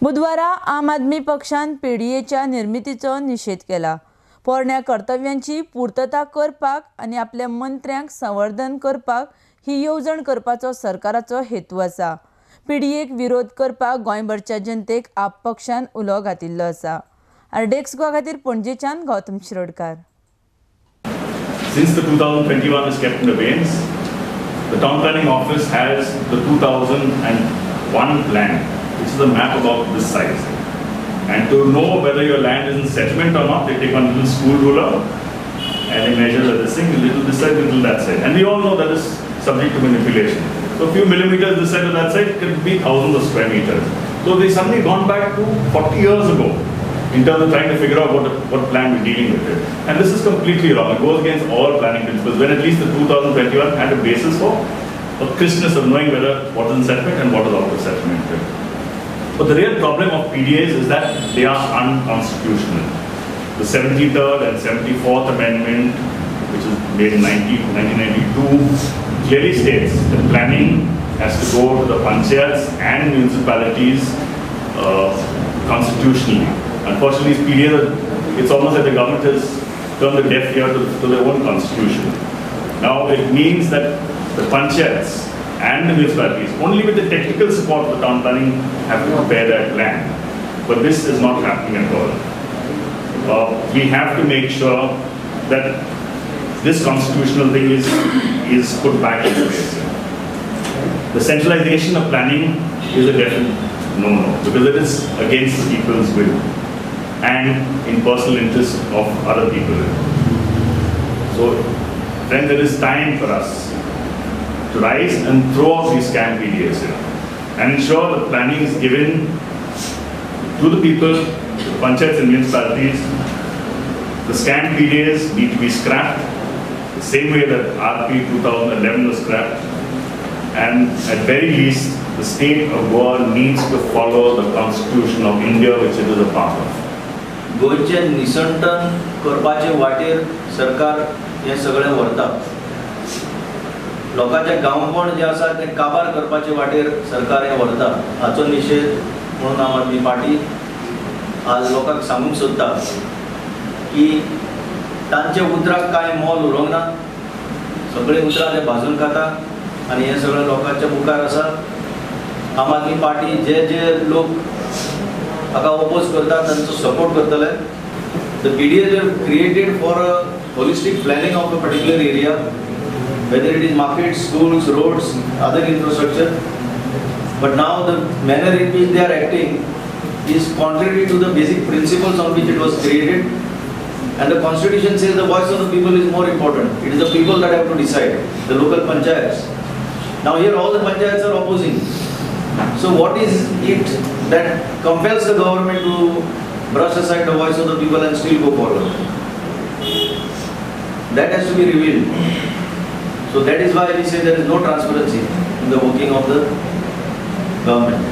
बुधवारा आम आदमी पक्षान पीडीएच्या निर्मितीचो निषेध केला. पोरण्या कर्तव्यांची पूर्तता करपाक आनी आपल्या मंत्र्यांक संवर्धन करपाक ही येवजण करपाचो सरकाराचो हेतू आसा. पीडीएक विरोध करपाक गोंयभरच्या जनतेक आप पक्षान उलो घातिल्लो आसा. आरडेक्स गोवा खातीर पणजेच्यान Gautam Shirodkar. Since the 2021 is kept in abeyance, the Town Planning Office has the 2001 plan, which is a map about this size. And to know whether your land is in settlement or not, they take one little school ruler and they measure this thing, little this side, little that side. And we all know that is subject to manipulation. So a few millimeters this side or that side could be thousands of square meters. So they suddenly gone back to 40 years ago in terms of trying to figure out what plan we're dealing with it. And this is completely wrong. It goes against all planning principles, when at least the 2021 had a basis for a crispness of knowing whether what is in settlement and what is out of settlement. But the real problem of PDAs is that they are unconstitutional. The 73rd and 74th Amendment, which was made in 1992, clearly states that planning has to go to the panchayats and municipalities constitutionally. Unfortunately, these PDAs, it's almost like the government has turned a deaf ear to their own constitution. Now, it means that the panchayats and the municipalities, only with the technical support of the town planning, have to prepare their plan. But this is not happening at all. We have to make sure that this constitutional thing is put back in place. The centralization of planning is a definite no-no, because it is against the people's will and in personal interest of other people. So, then there is time for us to rise and throw off these scam PDAs and ensure that planning is given to the people, the panchayats and municipalities. The scam PDAs need to be scrapped the same way that RP 2011 was scrapped, and at very least the state of Goa needs to follow the constitution of India, which it is a part of. गोयचे निसंटन करपाचे वाटेर सरकार हे सगळें व्हरता. लोकांचे गांवपण जे आसा ते काबार करपाचे वाटेर सरकार हे व्हरता. हाचो निषेध म्हणून आम आदमी पार्टी आज लोकांक सांगूंक सोदता की तांचे उतराक कांय मोल उरोंक ना. सगळे उतरां ते भाजून खाता आनी हे सगळे लोकांच्या मुखार आसा. आम आदमी पार्टी जे जे लोक हाका ओपोज करता तांचो सपोर्ट करतले. The PDAs were created for a holistic planning of a particular area, whether it is markets, schools, roads, other infrastructure. But now the manner in which they are acting is contrary to the basic principles on which it was created. And the constitution says the voice of the people is more important. It is the people that have to decide, the local panchayats. Now here all the panchayats are opposing. So what is it that compels the government to brush aside the voice of the people and still go forward? That has to be revealed. So that is why we say there is no transparency in the working of the government.